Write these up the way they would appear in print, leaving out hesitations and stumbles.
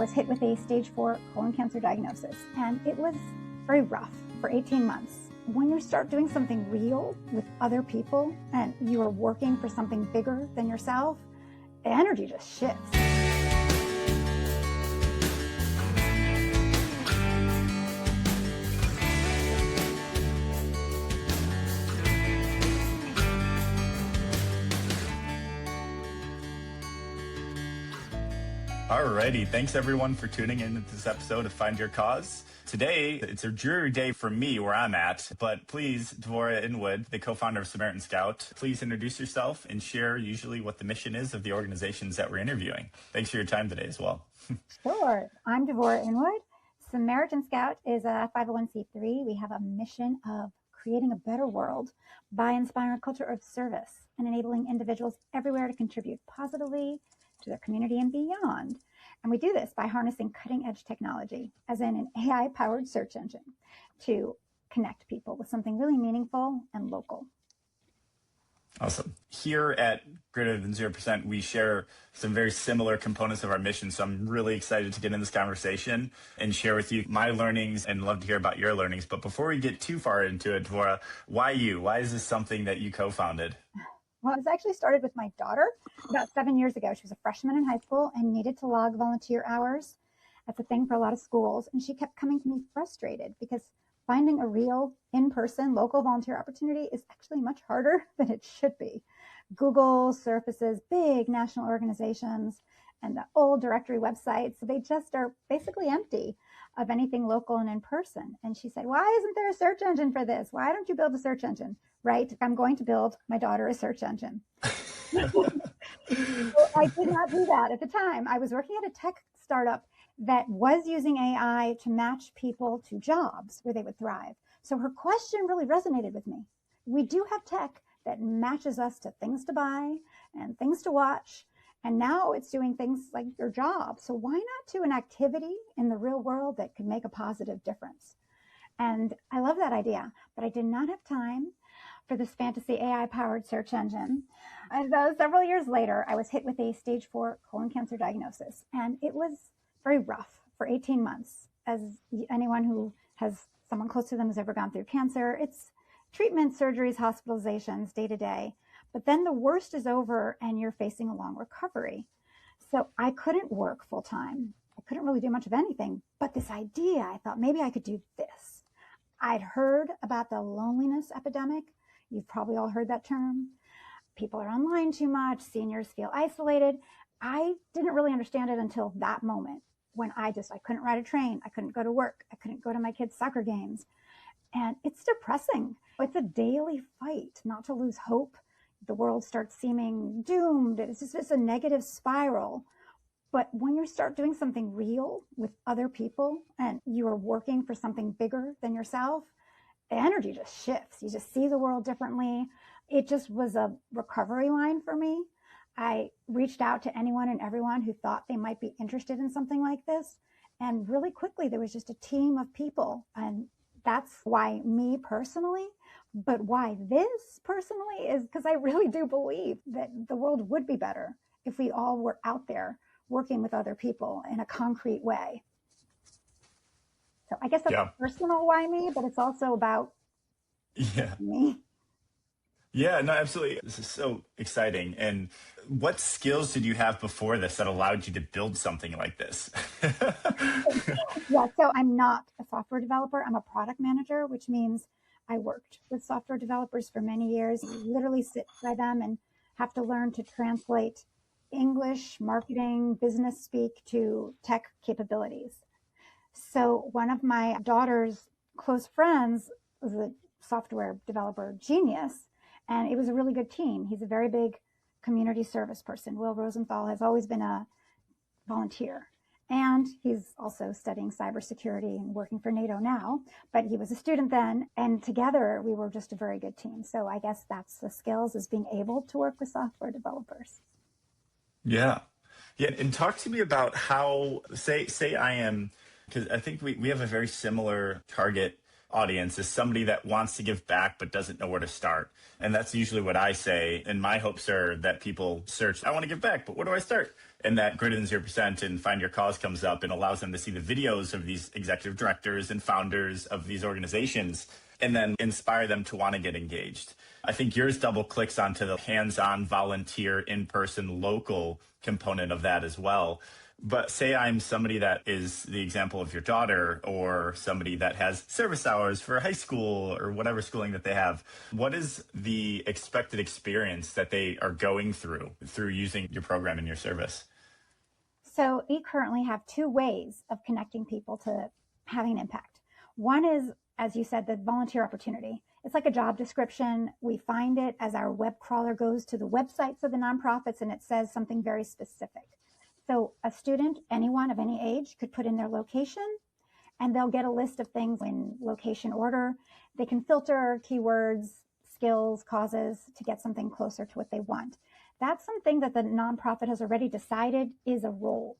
was hit with a stage 4 colon cancer diagnosis, and it was very rough for 18 months. When you start doing something real with other people and you are working for something bigger than yourself, the energy just shifts. Alrighty, thanks everyone for tuning in to this episode of Find Your Cause. Today, it's a dreary day for me where I'm at, but please, Dvora Inwood, the co-founder of Samaritan Scout, please introduce yourself and share usually what the mission is of the organizations that we're interviewing. Thanks for your time today as well. Sure. I'm Dvora Inwood. Samaritan Scout is a 501c3. We have a mission of creating a better world by inspiring a culture of service and enabling individuals everywhere to contribute positively to their community and beyond. And we do this by harnessing cutting-edge technology, as in an AI-powered search engine, to connect people with something really meaningful and local. Awesome. Here at Greater Than 0%, we share some very similar components of our mission. So I'm really excited to get in this conversation and share with you my learnings and love to hear about your learnings. But before we get too far into it, Dvora, why you? Why is this something that you co-founded? Well, it was actually started with my daughter about 7 years ago. She was a freshman in high school and needed to log volunteer hours. That's a thing for a lot of schools. And she kept coming to me frustrated because finding a real in-person local volunteer opportunity is actually much harder than it should be. Google surfaces big national organizations and the old directory websites, they just are basically empty of anything local and in person. And she said, why isn't there a search engine for this? Why don't you build a search engine? Right? I'm going to build my daughter a search engine. Well, I did not do that at the time. I was working at a tech startup that was using AI to match people to jobs where they would thrive. So her question really resonated with me. We do have tech that matches us to things to buy and things to watch. And now it's doing things like your job. So why not do an activity in the real world that could make a positive difference? And I love that idea, but I did not have time for this fantasy AI-powered search engine. And several years later, I was hit with a stage 4 colon cancer diagnosis. And it was very rough for 18 months. As anyone who has someone close to them has ever gone through cancer, it's treatment, surgeries, hospitalizations, day to day. But then the worst is over and you're facing a long recovery. So I couldn't work full time. I couldn't really do much of anything. But this idea, I thought maybe I could do this. I'd heard about the loneliness epidemic. You've probably all heard that term. People are online too much. Seniors feel isolated. I didn't really understand it until that moment when I couldn't ride a train. I couldn't go to work. I couldn't go to my kids' soccer games. And it's depressing. It's a daily fight not to lose hope. The world starts seeming doomed. It's a negative spiral. But when you start doing something real with other people and you are working for something bigger than yourself, the energy just shifts. You just see the world differently. It just was a recovery line for me. I reached out to anyone and everyone who thought they might be interested in something like this. And really quickly, there was just a team of people. And that's why me personally, but why this personally is because I really do believe that the world would be better if we all were out there working with other people in a concrete way. So I guess that's personal why me, but it's also about me. Yeah, no, absolutely. This is so exciting. And what skills did you have before this that allowed you to build something like this? Yeah, so I'm not a software developer. I'm a product manager, which means I worked with software developers for many years, literally sit by them and have to learn to translate English, marketing, business speak to tech capabilities. So one of my daughter's close friends was a software developer genius, and it was a really good team. He's a very big community service person. Will Rosenthal has always been a volunteer. And he's also studying cybersecurity and working for NATO now, but he was a student then. And together we were just a very good team. So I guess that's the skills, is being able to work with software developers. Yeah. And talk to me about how, say I am, because I think we have a very similar target audience is somebody that wants to give back but doesn't know where to start. And that's usually what I say. And my hopes are that people search, I want to give back, but where do I start? And that greater than 0% and Find Your Cause comes up and allows them to see the videos of these executive directors and founders of these organizations and then inspire them to want to get engaged. I think yours double clicks onto the hands-on volunteer, in-person, local component of that as well. But say I'm somebody that is the example of your daughter or somebody that has service hours for high school or whatever schooling that they have. What is the expected experience that they are going through using your program and your service? So we currently have two ways of connecting people to having an impact. One is, as you said, the volunteer opportunity. It's like a job description. We find it as our web crawler goes to the websites of the nonprofits and it says something very specific. So a student, anyone of any age, could put in their location and they'll get a list of things in location order. They can filter keywords, skills, causes to get something closer to what they want. That's something that the nonprofit has already decided is a role.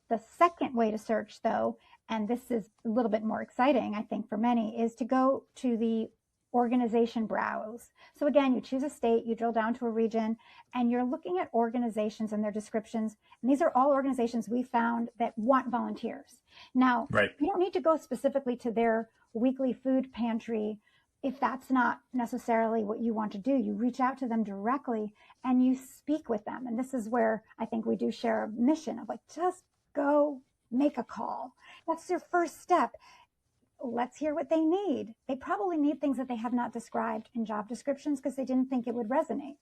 The second way to search, though, and this is a little bit more exciting, I think, for many, is to go to the organization browse. So again, you choose a state, you drill down to a region, and you're looking at organizations and their descriptions. And these are all organizations we found that want volunteers. Now, right. You don't need to go specifically to their weekly food pantry if that's not necessarily what you want to do. You reach out to them directly and you speak with them. And this is where I think we do share a mission of like, just go make a call. That's your first step. Let's hear what they need. They probably need things that they have not described in job descriptions because they didn't think it would resonate.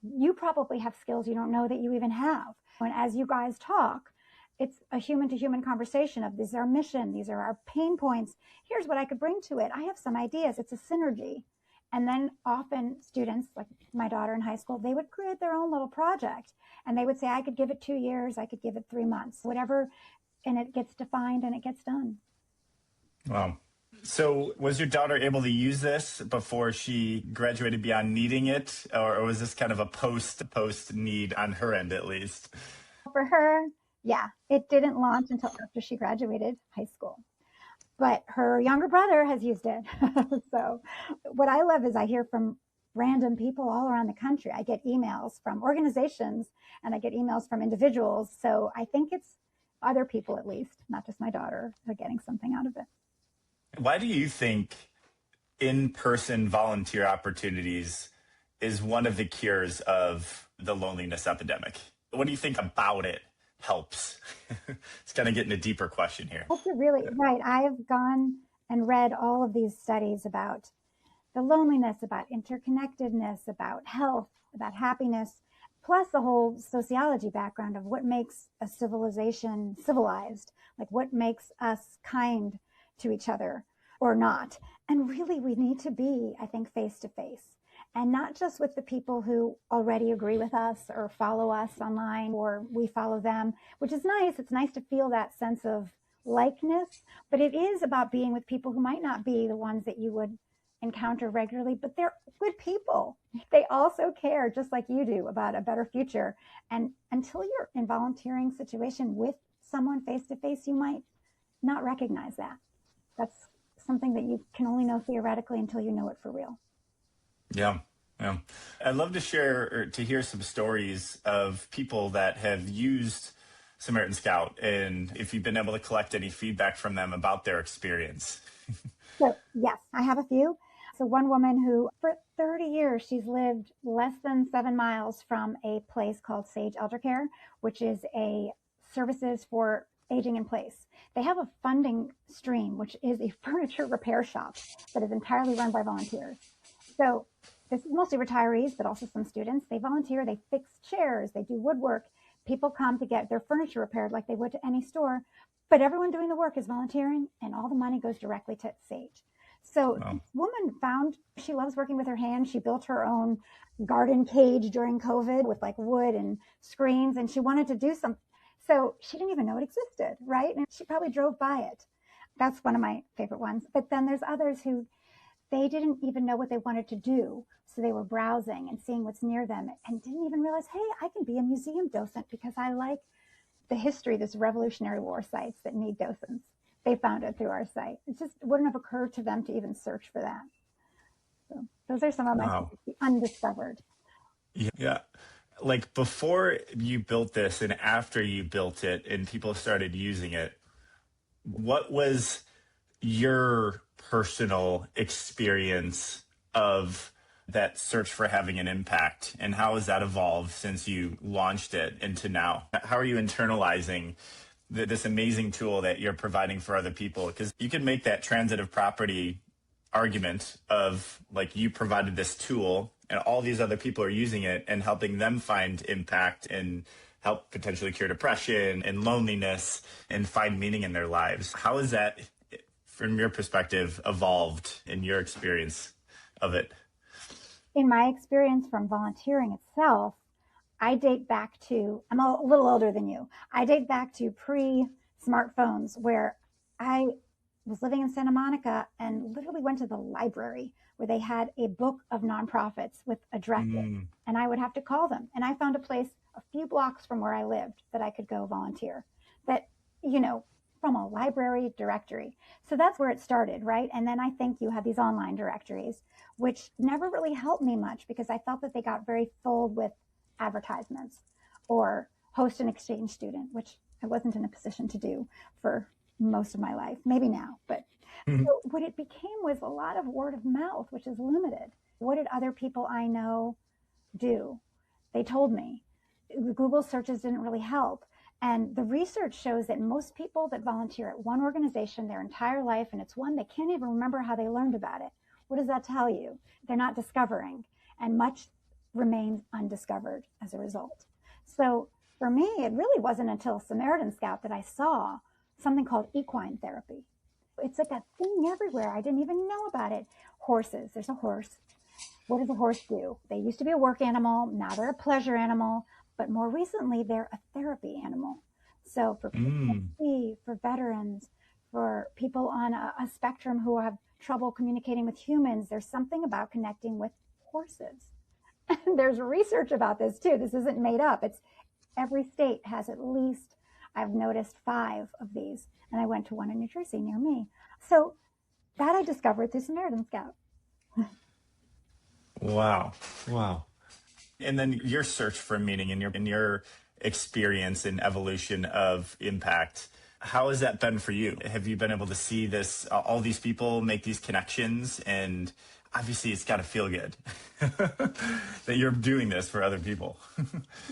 You probably have skills you don't know that you even have. And as you guys talk, it's a human to human conversation of this is our mission. These are our pain points. Here's what I could bring to it. I have some ideas. It's a synergy. And then often students, like my daughter in high school, they would create their own little project and they would say, I could give it 2 years. I could give it 3 months, whatever. And it gets defined and it gets done. Wow. So was your daughter able to use this before she graduated beyond needing it? Or was this kind of a post need on her end, at least? For her, yeah, it didn't launch until after she graduated high school. But her younger brother has used it. So what I love is I hear from random people all around the country. I get emails from organizations and I get emails from individuals. So I think it's other people, at least, not just my daughter, are getting something out of it. Why do you think in-person volunteer opportunities is one of the cures of the loneliness epidemic? What do you think about it helps? It's kind of getting a deeper question here. That's really right. I've gone and read all of these studies about the loneliness, about interconnectedness, about health, about happiness, plus the whole sociology background of what makes a civilization civilized, like what makes us kind to each other or not. And really, we need to be, I think, face to face, and not just with the people who already agree with us or follow us online or we follow them, which is nice. It's nice to feel that sense of likeness, but it is about being with people who might not be the ones that you would encounter regularly, but they're good people. They also care, just like you do, about a better future. And until you're in volunteering situation with someone face to face, you might not recognize that. That's something that you can only know theoretically until you know it for real. Yeah. Yeah. I'd love to share or to hear some stories of people that have used Samaritan Scout and if you've been able to collect any feedback from them about their experience. So yes, I have a few. So one woman who for 30 years, she's lived less than 7 miles from a place called Sage Elder Care, which is a services for aging in place. They have a funding stream, which is a furniture repair shop that is entirely run by volunteers. So this is mostly retirees, but also some students. They volunteer, they fix chairs, they do woodwork. People come to get their furniture repaired like they would to any store, but everyone doing the work is volunteering and all the money goes directly to Sage. So This woman found she loves working with her hands. She built her own garden cage during COVID with like wood and screens, and she wanted to do something. So she didn't even know it existed, right? And she probably drove by it. That's one of my favorite ones. But then there's others who they didn't even know what they wanted to do. So they were browsing and seeing what's near them and didn't even realize, hey, I can be a museum docent because I like the history, this Revolutionary War sites that need docents. they found it through our site. It just wouldn't have occurred to them to even search for that. So those are some of my Wow. undiscovered. Yeah. Like before you built this and after you built it and people started using it, what was your personal experience of that search for having an impact, and how has that evolved since you launched it into now? How are you internalizing this amazing tool that you're providing for other people? Because you can make that transitive property argument of like, you provided this tool and all these other people are using it and helping them find impact and help potentially cure depression and loneliness and find meaning in their lives. How has that, from your perspective, evolved in your experience of it? In my experience from volunteering itself, I date back to, I'm a little older than you. I date back to pre smartphones where I was living in Santa Monica and literally went to the library where they had a book of nonprofits with addresses, Mm, and I would have to call them. And I found a place a few blocks from where I lived that I could go volunteer. That, you know, from a library directory. So that's where it started, right? And then I think you had these online directories, which never really helped me much because I felt that they got very filled with advertisements or host an exchange student, which I wasn't in a position to do for most of my life, maybe now. But mm, so what it became was a lot of word of mouth, which is limited. What did other people I know do? They told me. Google searches didn't really help. And the research shows that most people that volunteer at one organization their entire life, and it's one they can't even remember how they learned about it. What does that tell you? They're not discovering, and much remains undiscovered as a result. So for me, it really wasn't until Samaritan Scout that I saw something called equine therapy. It's like a thing everywhere. I didn't even know about it. Horses, there's a horse. What does a horse do? They used to be a work animal. Now they're a pleasure animal, but more recently they're a therapy animal. So for mm. PTSD, for veterans, for people on a spectrum who have trouble communicating with humans, there's something about connecting with horses. And there's research about this too. This isn't made up. It's every state has at least, I've noticed 5 of these. And I went to one in New Jersey near me. So that I discovered through Samaritan Scout. Wow. Wow. And then your search for meaning in your experience and evolution of impact, how has that been for you? Have you been able to see this, all these people make these connections? And obviously it's got to feel good that you're doing this for other people.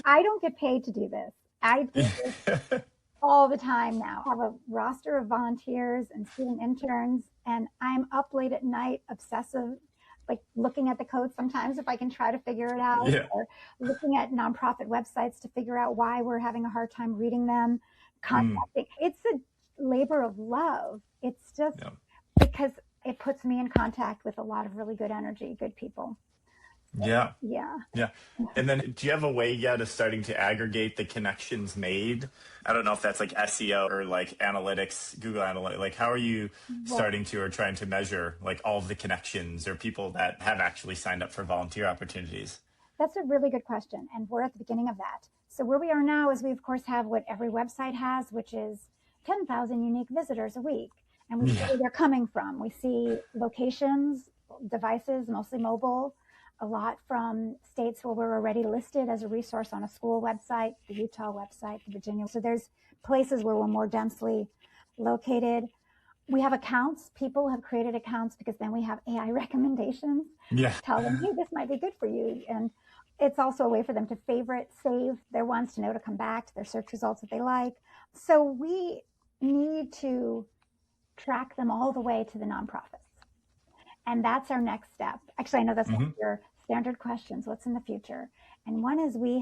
I don't get paid to do this. I do this all the time now. I have a roster of volunteers and student interns, and I'm up late at night, obsessive, like looking at the code sometimes if I can try to figure it out, Yeah. or looking at nonprofit websites to figure out why we're having a hard time reading them, Mm, contacting. It's a labor of love. It's just yeah. because it puts me in contact with a lot of really good energy, good people. Yeah. Yeah. Yeah. And then do you have a way yet of starting to aggregate the connections made? I don't know if that's like SEO or like analytics, Google Analytics. Like, how are you Well, starting to or trying to measure like all of the connections or people that have actually signed up for volunteer opportunities? that's a really good question. And we're at the beginning of that. So where we are now is we of course have what every website has, which is 10,000 unique visitors a week. And we see Yeah. where they're coming from. We see locations, devices, mostly mobile, a lot from states where we're already listed as a resource on a school website, the Utah website, the Virginia. So there's places where we're more densely located. We have accounts. People have created accounts because then we have AI recommendations. Yeah. Tell them, hey, this might be good for you. And it's also a way for them to favorite, save their ones to know to come back to their search results that they like. So we need to track them all the way to the nonprofits. And that's our next step. Actually, I know that's one of Hmm. your standard questions. What's in the future? And one is we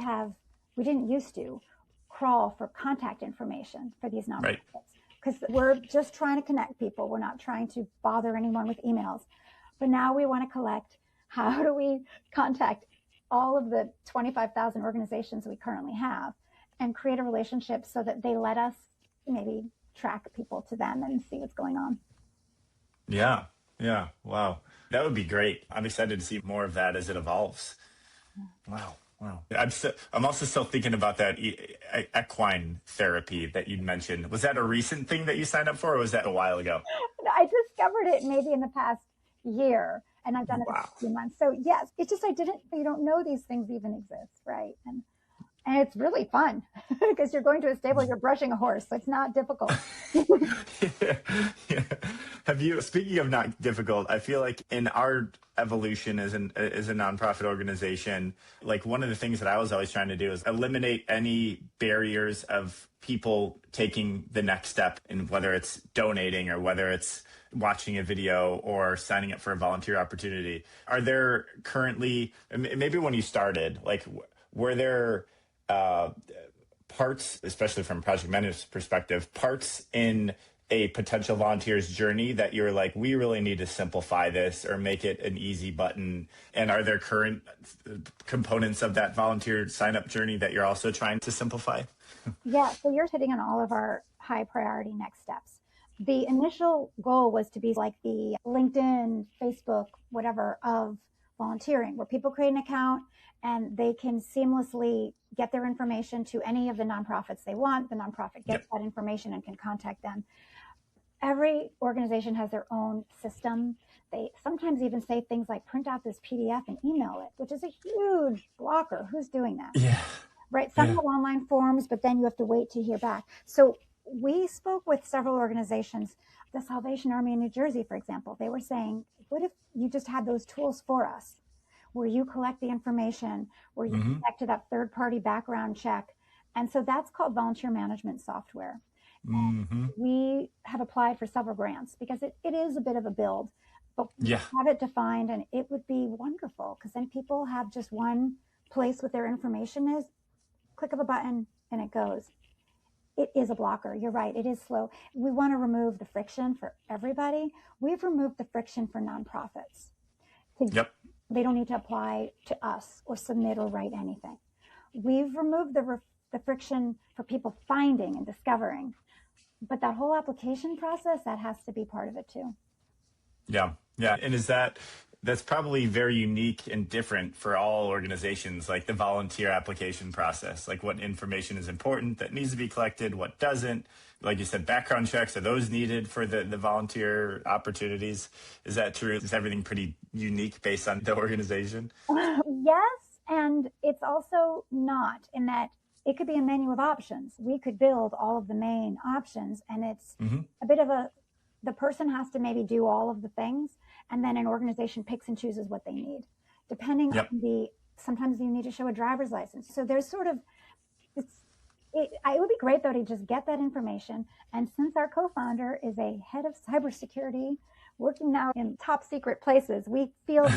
didn't used to crawl for contact information for these Right. nonprofits because we're just trying to connect people. We're not trying to bother anyone with emails. But now we want to collect, how do we contact all of the 25,000 organizations we currently have and create a relationship so that they let us maybe track people to them and see what's going on. Yeah. Yeah. Wow. That would be great. I'm excited to see more of that as it evolves. Wow. Wow. I'm also still thinking about that equine therapy that you mentioned. Was that a recent thing that you signed up for, or was that a while ago? I discovered it maybe in the past year, and I've done it Wow. a few months. So yes, it's just you don't know these things even exist, right? And it's really fun because you're going to a stable, you're brushing a horse, so it's not difficult. Yeah, yeah. Speaking of not difficult, I feel like in our evolution as a nonprofit organization, like one of the things that I was always trying to do is eliminate any barriers of people taking the next step, in whether it's donating or whether it's watching a video or signing up for a volunteer opportunity. Are there currently, maybe when you started, like were there uh, parts, especially from project manager's perspective, parts in a potential volunteer's journey that you're like, we really need to simplify this or make it an easy button? And are there current components of that volunteer sign up journey that you're also trying to simplify? Yeah, so you're hitting on all of our high priority next steps. The initial goal was to be like the LinkedIn, Facebook, whatever of volunteering, where people create an account and they can seamlessly get their information to any of the nonprofits they want. The nonprofit gets Yep. that information and can contact them. Every organization has their own system. They sometimes even say things like print out this PDF and email it, which is a huge blocker. Who's doing that? Yeah. Right. Some Yeah. have online forms, but then you have to wait to hear back. So we spoke with several organizations, the Salvation Army in New Jersey, for example. They were saying, what if you just had those tools for us, where you collect the information, where you Mm-hmm. connect to that third party background check? And so that's called volunteer management software. Mm-hmm. We have applied for several grants because it is a bit of a build, but we Yeah. have it defined, and it would be wonderful because then people have just one place with their information is, click of a button and it goes. It is a blocker. You're right. It is slow. We want to remove the friction for everybody. We've removed the friction for nonprofits. Yep. They don't need to apply to us or submit or write anything. We've removed the friction for people finding and discovering. But that whole application process, that has to be part of it too. Yeah. Yeah. And that's probably very unique and different for all organizations, like the volunteer application process, like what information is important that needs to be collected, what doesn't. Like you said, background checks, are those needed for the volunteer opportunities? Is that true? Is everything pretty unique based on the organization? Yes, and it's also not, in that it could be a menu of options. We could build all of the main options, and it's Mm-hmm. a bit of the person has to maybe do all of the things, and then an organization picks and chooses what they need, depending Yep. on sometimes you need to show a driver's license. So there's sort of, it would be great though to just get that information. And since our co-founder is a head of cybersecurity working now in top secret places, we feel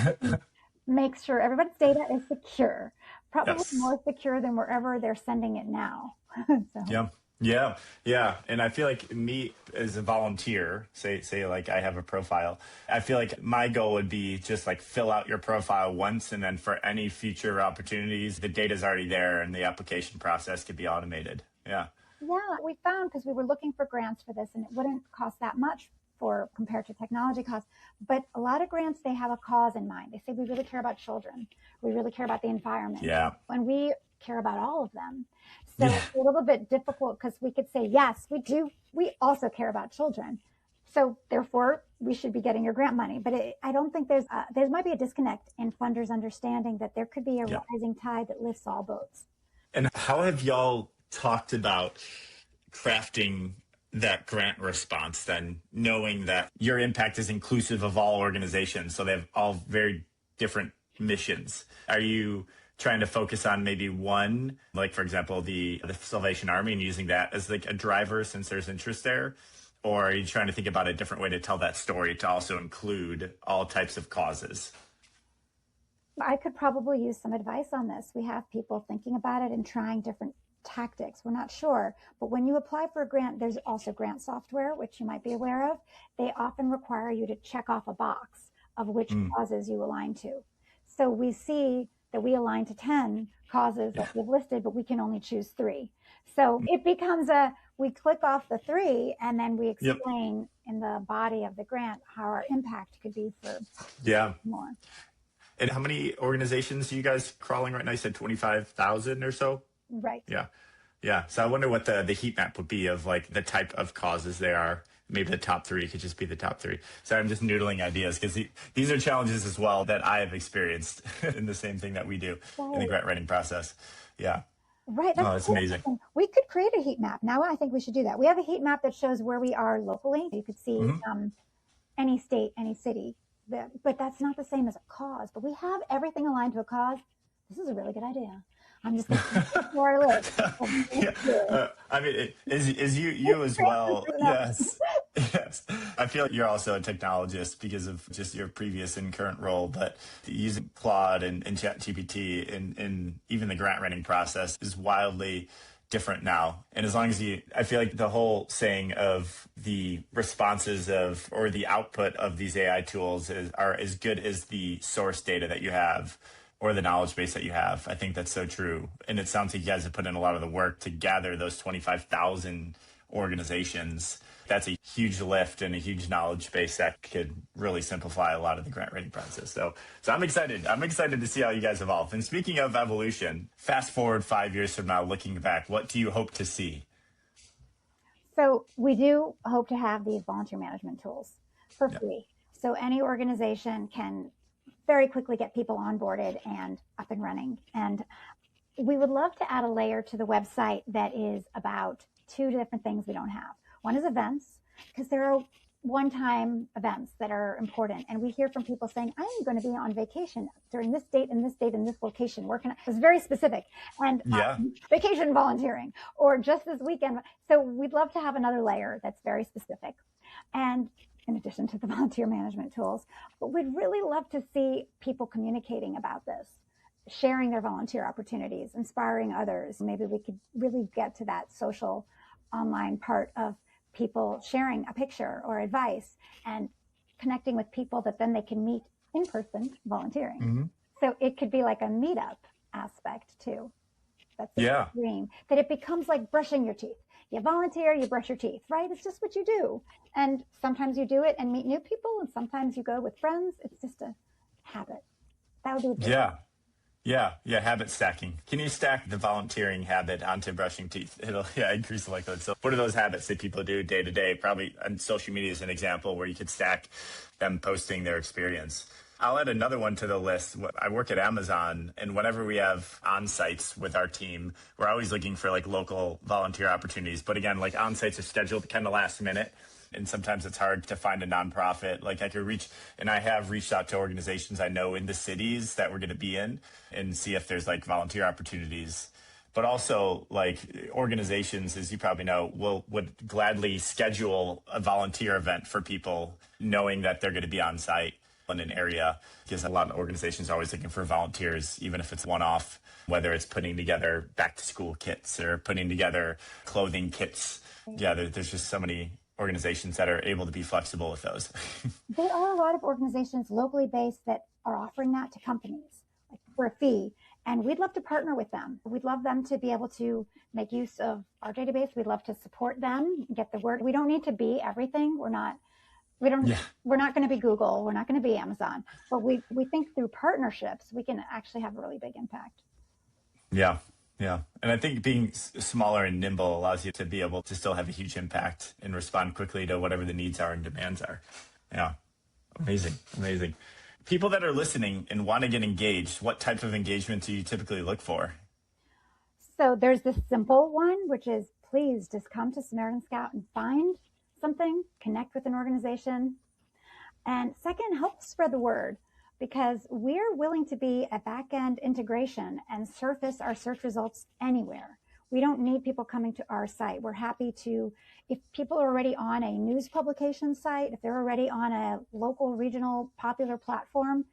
make sure everybody's data is secure, probably Yes. more secure than wherever they're sending it now. So. Yeah. Yeah. Yeah. And I feel like me as a volunteer, say like I have a profile, I feel like my goal would be just like fill out your profile once. And then for any future opportunities, the data's already there and the application process could be automated. Yeah. Yeah, we found, because we were looking for grants for this, and it wouldn't cost that much for compared to technology costs. But a lot of grants, they have a cause in mind. They say, we really care about children. We really care about the environment. Yeah. And we care about all of them. So Yeah. it's a little bit difficult because we could say, yes, we do. We also care about children. So therefore, we should be getting your grant money. But I don't think there might be a disconnect in funders understanding that there could be a Yeah. rising tide that lifts all boats. And how have y'all talked about crafting that grant response then, knowing that your impact is inclusive of all organizations, so they have all very different missions? Are you trying to focus on maybe one, like for example the Salvation Army, and using that as like a driver since there's interest there? Or are you trying to think about a different way to tell that story to also include all types of causes? I could probably use some advice on this. We have people thinking about it and trying different tactics. We're not sure. But when you apply for a grant, there's also grant software, which you might be aware of. They often require you to check off a box of which causes you align to. So we see that we align to 10 causes that we've listed, but we can only choose 3. So it becomes we click off the 3 and then we explain in the body of the grant how our impact could be for Yeah. more. And how many organizations are you guys crawling right now? You said 25,000 or so? Right. Yeah. Yeah. So I wonder what the heat map would be of like the type of causes they are. Maybe the top three could just be the top three. So I'm just noodling ideas because these are challenges as well that I have experienced in the same thing that we do in the Right. grant writing process. Yeah. Right. That's Oh, that's cool. amazing. We could create a heat map. Now I think we should do that. We have a heat map that shows where we are locally. You could see Hmm. any state, any city. But that's not the same as a cause. But we have everything aligned to a cause. This is a really good idea. I'm just going to put it to our list. Yeah. I mean, is you as well? Yes. Yes. I feel like you're also a technologist because of just your previous and current role, but using Claude and ChatGPT in even the grant writing process is wildly different now. And as long as I feel like the whole saying of the responses of, or the output of these AI tools are as good as the source data that you have or the knowledge base that you have. I think that's so true. And it sounds like you guys have put in a lot of the work to gather those 25,000 organizations. That's a huge lift and a huge knowledge base that could really simplify a lot of the grant writing process. So I'm excited. I'm excited to see how you guys evolve. And speaking of evolution, fast forward 5 years from now, looking back, what do you hope to see? So we do hope to have these volunteer management tools for Yeah. free. So any organization can very quickly get people onboarded and up and running. And we would love to add a layer to the website that is about two different things we don't have. One is events, because there are one-time events that are important. And we hear from people saying, I am going to be on vacation during this date and this date and this location. Where can I? It was very specific. And Yeah. vacation volunteering or just this weekend. So we'd love to have another layer that's very specific. And in addition to the volunteer management tools, but we'd really love to see people communicating about this, sharing their volunteer opportunities, inspiring others. Maybe we could really get to that social online part of people sharing a picture or advice and connecting with people that then they can meet in person volunteering. Mm-hmm. So it could be like a meetup aspect too. That's the dream, that it becomes like brushing your teeth. You volunteer, you brush your teeth, right? It's just what you do. And sometimes you do it and meet new people, and sometimes you go with friends. It's just a habit. That would be Yeah. Yeah, habit stacking. Can you stack the volunteering habit onto brushing teeth? It'll increase the likelihood. So what are those habits that people do day to day? Probably on social media is an example where you could stack them posting their experience. I'll add another one to the list. I work at Amazon, and whenever we have on-sites with our team, we're always looking for like local volunteer opportunities. But again, like on-sites are scheduled kind of last minute. And sometimes it's hard to find a nonprofit. Like I have reached out to organizations I know in the cities that we're going to be in and see if there's like volunteer opportunities. But also like organizations, as you probably know, would gladly schedule a volunteer event for people knowing that they're going to be on site in an area, because a lot of organizations are always looking for volunteers, even if it's one-off, whether it's putting together back to school kits or putting together clothing kits. Yeah, there's just so many organizations that are able to be flexible with those. There are a lot of organizations locally based that are offering that to companies like for a fee. And we'd love to partner with them. We'd love them to be able to make use of our database. We'd love to support them, get the word. We don't need to be everything. We're not going to be Google. We're not going to be Amazon. But we think through partnerships, we can actually have a really big impact. Yeah. Yeah. And I think being smaller and nimble allows you to be able to still have a huge impact and respond quickly to whatever the needs are and demands are. Yeah. Amazing. Amazing. People that are listening and want to get engaged, what type of engagement do you typically look for? So there's this simple one, which is please just come to Samaritan Scout and find something, connect with an organization. And second, help spread the word, because we're willing to be a back-end integration and surface our search results anywhere. We don't need people coming to our site. We're happy to, if people are already on a news publication site, if they're already on a local, regional, popular platform,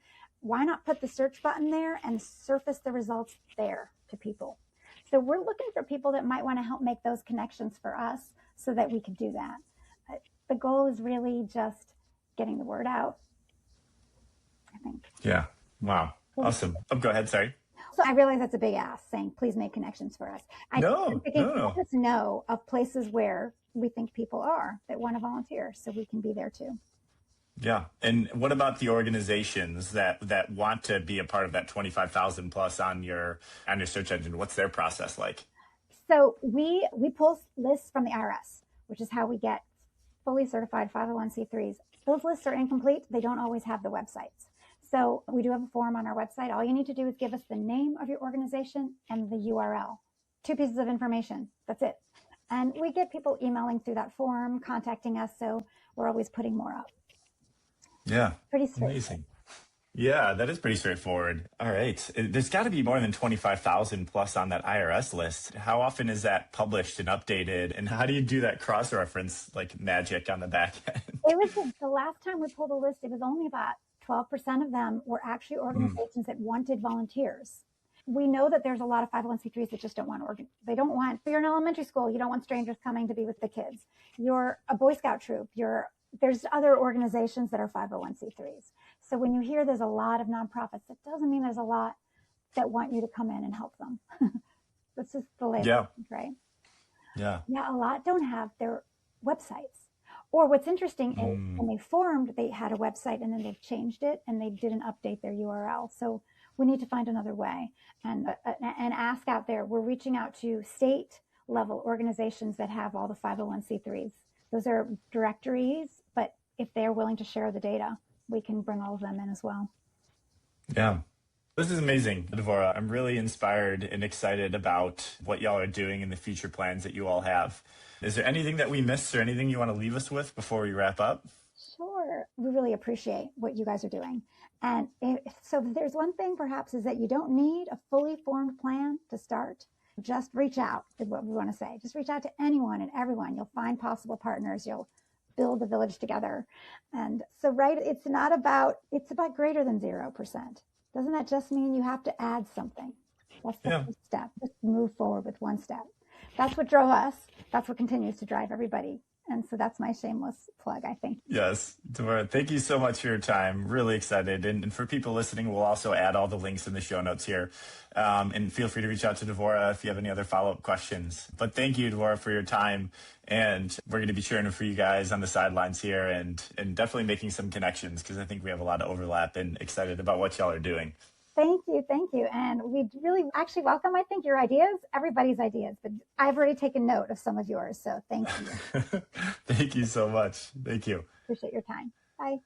why not put the search button there and surface the results there to people? So we're looking for people that might want to help make those connections for us so that we can do that. The goal is really just getting the word out, I think. Yeah. Wow. Awesome. Oh, go ahead. Sorry. So I realize that's a big ask, saying, please make connections for us. No. Let us know of places where we think people are that want to volunteer so we can be there too. Yeah. And what about the organizations that want to be a part of that 25,000 plus on your search engine? What's their process like? So we pull lists from the IRS, which is how we get fully certified 501c3s. Those lists are incomplete. They don't always have the websites. So we do have a form on our website. All you need to do is give us the name of your organization and the URL. 2 pieces of information. That's it. And we get people emailing through that form, contacting us. So we're always putting more up. Yeah. Pretty straightforward. Amazing. Yeah, that is pretty straightforward. All right. There's got to be more than 25,000 plus on that IRS list. How often is that published and updated? And how do you do that cross reference like magic on the back end? It was the last time we pulled a list, it was only about 12% of them were actually organizations that wanted volunteers. We know that there's a lot of 501c3s that just don't want they don't want, if you're in elementary school, you don't want strangers coming to be with the kids. You're a Boy Scout troop, there's other organizations that are 501c3s. So when you hear there's a lot of nonprofits, it doesn't mean there's a lot that want you to come in and help them. That's just the label, Yeah. right? Yeah. Yeah, a lot don't have their websites. Or what's interesting is when they formed, they had a website and then they've changed it and they didn't update their URL. So we need to find another way and ask out there. We're reaching out to state level organizations that have all the 501c3s. Those are directories, but if they're willing to share the data, we can bring all of them in as well. Yeah. This is amazing, Dvora. I'm really inspired and excited about what y'all are doing and the future plans that you all have. Is there anything that we missed or anything you want to leave us with before we wrap up? Sure. We really appreciate what you guys are doing. And so there's one thing perhaps is that you don't need a fully formed plan to start. Just reach out is what we want to say. Just reach out to anyone and everyone. You'll find possible partners. You'll build the village together. And so, right, it's about greater than 0%. Doesn't that just mean you have to add something? That's the first step. Just move forward with one step. That's what drove us. That's what continues to drive everybody. And so that's my shameless plug, I think. Yes, Dvora, thank you so much for your time. Really excited. And for people listening, we'll also add all the links in the show notes here. And feel free to reach out to Dvora if you have any other follow-up questions. But thank you, Dvora, for your time. And we're going to be cheering for you guys on the sidelines here and definitely making some connections because I think we have a lot of overlap and excited about what y'all are doing. Thank you. And we really actually welcome, I think, your ideas, everybody's ideas, but I've already taken note of some of yours. So thank you. Thank you so much. Thank you. Appreciate your time. Bye.